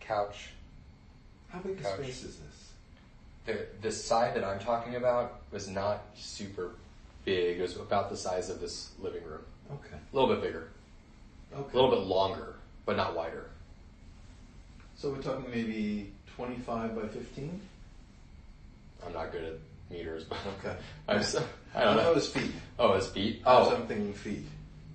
couch. How big a space is this? The side that I'm talking about was not super big. It was about the size of this living room. Okay. A little bit bigger. Okay. A little bit longer, but not wider. So we're talking maybe 25 by 15? I'm not good at meters, but Okay. I don't know. It was feet. Oh, it's feet? I'm thinking feet.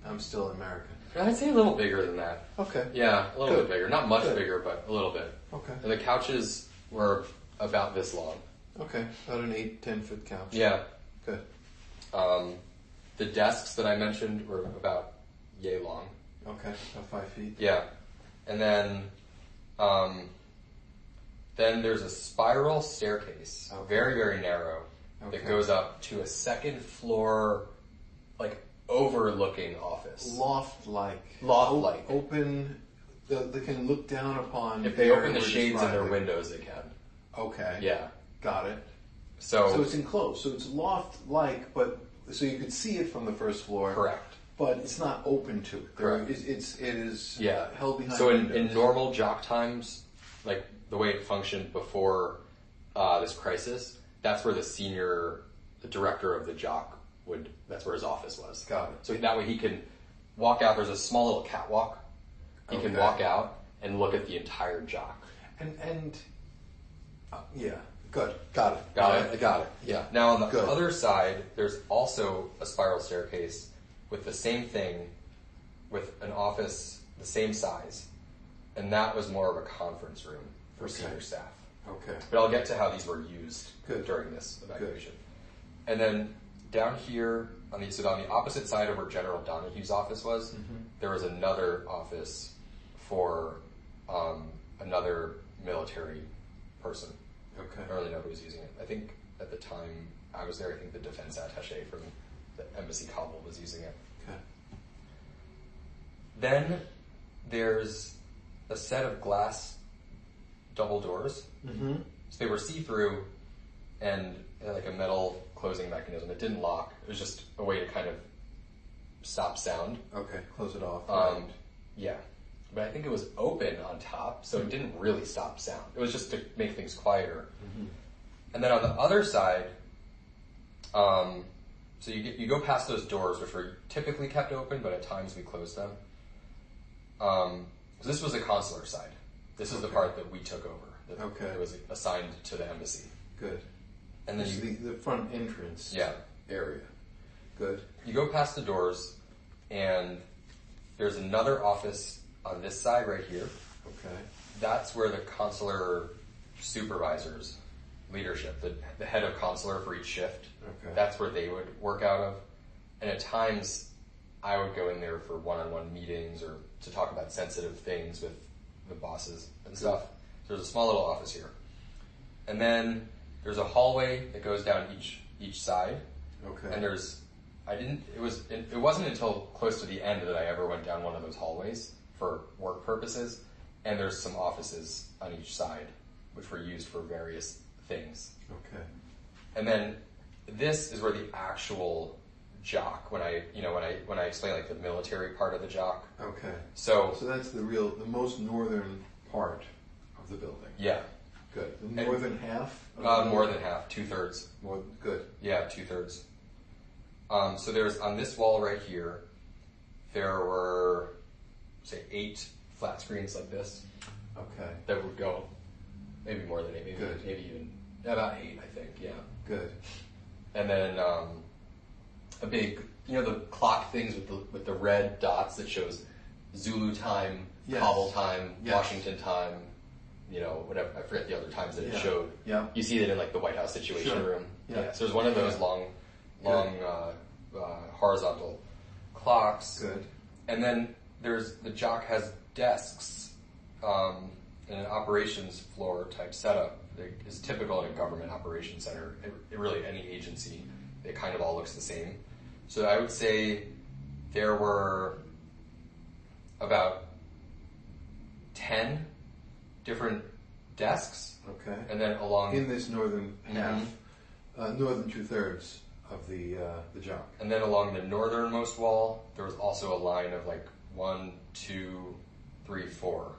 I'm still American. I'd say a little bigger than that. Okay. Yeah, a little Good. bit bigger. Not much Good. bigger, but a little bit. Okay. And the couches were about this long. Okay. About an 8-10 foot couch. Yeah. Good. The desks that I mentioned were about yay long. Okay. About 5 feet. Yeah. And then there's a spiral staircase, very, very narrow, that goes up to a second floor, like, overlooking office. Loft-like. Loft-like. Open, they can look down upon... If they open the shades in their windows, they can. Okay. Yeah. Got it. So it's enclosed. So it's loft-like, but so you could see it from the first floor. Correct. But it's not open to it. Correct. It is yeah. held behind So windows. in normal jock times, like the way it functioned before this crisis, that's where the director of the jock that's where his office was. Got it. So that way he can walk out. There's a small little catwalk. He can walk out and look at the entire jock. And yeah, good. Got it. Got it? I got it. Yeah. Now on the other side, there's also a spiral staircase with the same thing, with an office the same size, and that was more of a conference room for senior staff. Okay. But I'll get to how these were used during this evacuation. And then down here, on the opposite side of where General Donahue's office was, there was another office for another military person. Okay. I don't really know who was using it. I think at the time I was there, I think the defense attaché from the embassy Kabul was using it. Okay. Then there's a set of glass double doors. Mm-hmm. So they were see-through and had like a metal closing mechanism. It didn't lock. It was just a way to kind of stop sound. Okay, close it off. Yeah. But I think it was open on top, so it didn't really stop sound. It was just to make things quieter. Mm-hmm. And then on the other side, so you go past those doors, which were typically kept open, but at times we closed them. So this was the consular side. This is the part that we took over. It was assigned to the embassy. Good. And then the front entrance area. Good. You go past the doors, and there's another office on this side right here. Okay. That's where the consular supervisors, leadership, the head of consular for each shift, that's where they would work out of. And at times, I would go in there for one-on-one meetings or to talk about sensitive things with the bosses and stuff. So there's a small little office here. And then there's a hallway that goes down each side. Okay. And it wasn't until close to the end that I ever went down one of those hallways for work purposes. And there's some offices on each side, which were used for various things. Okay. And then this is where the actual jock, when I explain like the military part of the jock. Okay. So that's the most northern part of the building. Yeah. Good. The northern half? More than half, 2/3. Good. Yeah, 2/3. So there's, on this wall right here, there were, say, 8 flat screens like this. Okay. That would go, maybe more than 8, maybe even about 8, I think, yeah. Good. And then a big, the clock things with the red dots that shows Zulu time, Kabul time, Washington time, whatever, I forget the other times that it showed. Yeah. You see that in like the White House Situation Room. Yeah. So there's one of those long horizontal clocks. Good. And then the jock has desks in an operations floor type setup that is typical in a government operations center. Really, any agency, it kind of all looks the same. So I would say there were about 10 different desks. Okay. And then along in this northern half, northern 2/3 of the jock. And then along the northernmost wall, there was also a line of like 1, 2, 3, 4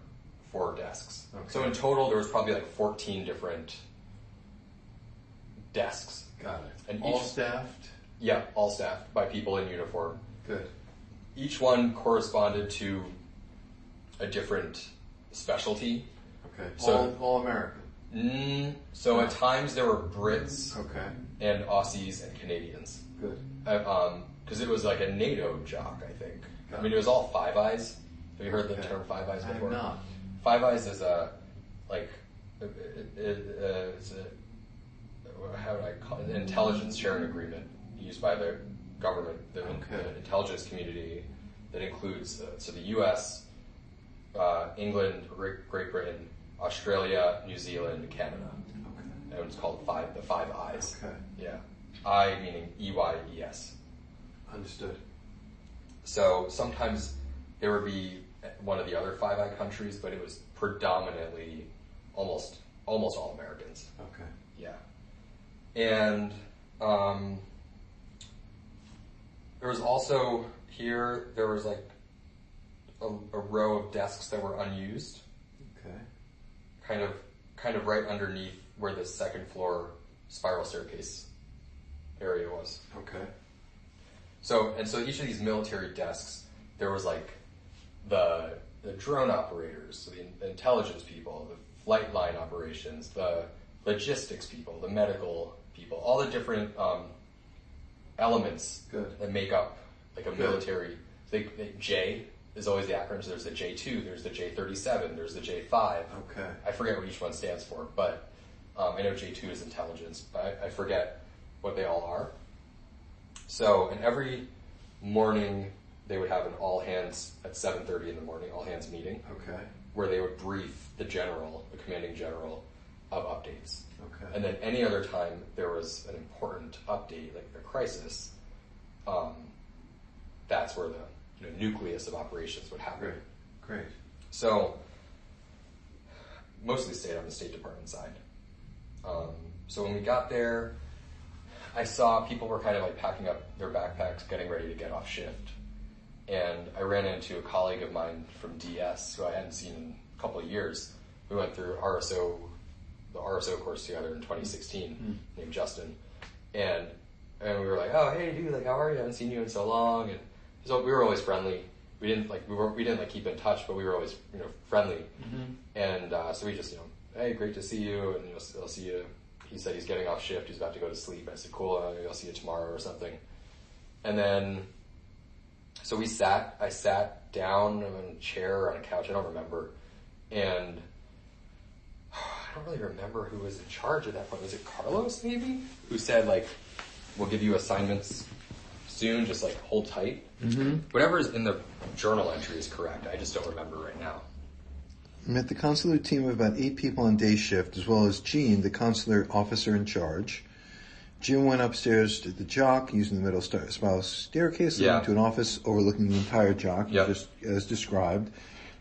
4 desks. Okay. So in total, there was probably like 14 different desks. Got it. And all each- staffed? Yeah, all staffed by people in uniform. Good. Each one corresponded to a different specialty. Okay. So- all American? So at times there were Brits Okay. and Aussies and Canadians. Good. Because it was like a NATO jock, I think. Got I mean, it. it was all Five Eyes. Have you heard the Okay. term Five Eyes I have before? not. Five Eyes is it's a, how would I call it? An intelligence sharing agreement used by the government, the intelligence community that includes so the U.S., England, Great Britain, Australia, New Zealand, Canada. Okay. And it's called the Five Eyes. Okay. Yeah. I meaning EYES. Understood. So sometimes there would be one of the other Five Eye countries, but it was predominantly almost all Americans. Okay. Yeah. And there was also here, there was like a row of desks that were unused, Okay. kind of right underneath where the second floor spiral staircase area was. Okay. So each of these military desks, there was like the drone operators, so the intelligence people, the flight line operations, the logistics people, the medical people, all the different elements Good. that make up like a Good. military. J is always the acronym. So there's the J2, there's the J37, there's the J5. Okay. I forget what each one stands for, but I know J2 is intelligence, but I forget what they all are. So, and every morning they would have an all hands at 7:30 in the morning, all hands meeting, Okay. where they would brief the commanding general of updates. Okay. And then any other time there was an important update, like a crisis, that's where the nucleus of operations would happen. Great. So, mostly stayed on the State Department side. So when we got there, I saw people were kind of like packing up their backpacks, getting ready to get off shift. And I ran into a colleague of mine from DS who I hadn't seen in a couple of years. We went through the RSO course together in 2016, named Justin. And we were like, oh, hey dude, like how are you? I haven't seen you in so long. And so we were always friendly. We didn't keep in touch, but we were always, friendly. Mm-hmm. And, so we just, hey, great to see you. And I'll see you. He said he's getting off shift. He's about to go to sleep. I said, cool. I'll see you tomorrow or something. And then, so I sat down on a chair or on a couch. I don't remember. And I don't really remember who was in charge at that point. Was it Carlos maybe? Who said like, we'll give you assignments soon. Just like hold tight. Mm-hmm. Whatever's in the journal entry is correct. I just don't remember right now. Met the consular team of about 8 people on day shift, as well as Gene, the consular officer in charge. Jim went upstairs to the JOC using the middle spiral staircase leading to an office overlooking the entire JOC, just as described,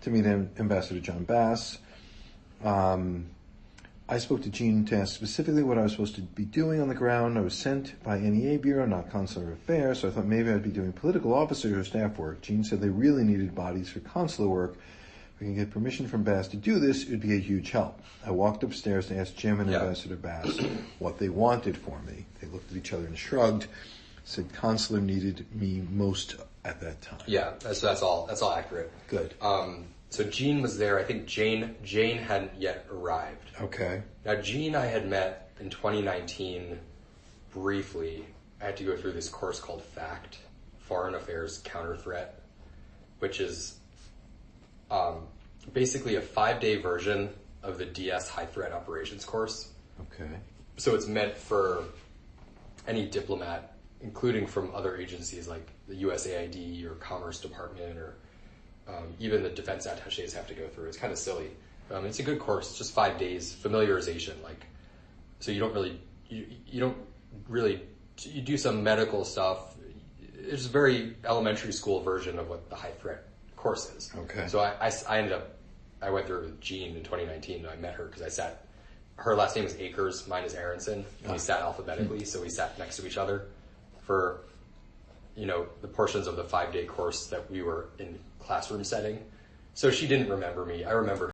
to meet Ambassador John Bass. I spoke to Gene to ask specifically what I was supposed to be doing on the ground. I was sent by NEA Bureau, not Consular Affairs, so I thought maybe I'd be doing political officer or staff work. Gene said they really needed bodies for consular work. If we can get permission from Bass to do this, it would be a huge help. I walked upstairs to ask Jim and Ambassador Bass what they wanted for me. They looked at each other and shrugged, said consular needed me most at that time. Yeah, that's all accurate. Good. So Gene was there. I think Jane hadn't yet arrived. Okay. Now Gene I had met in 2019 briefly. I had to go through this course called FACT, Foreign Affairs Counter Threat, which is basically a 5-day version of the DS High Threat Operations course. Okay. So it's meant for any diplomat, including from other agencies like the USAID or Commerce Department or even the defense attachés have to go through. It's kind of silly. It's a good course. It's just 5 days familiarization. So you don't really, you do some medical stuff. It's a very elementary school version of what the high threat course is. Okay. So I went through with Jean in 2019 and I met her because her last name is Akers, mine is Aronson, and we sat alphabetically, so we sat next to each other for, the portions of the 5-day course that we were in classroom setting. So she didn't remember me. I remember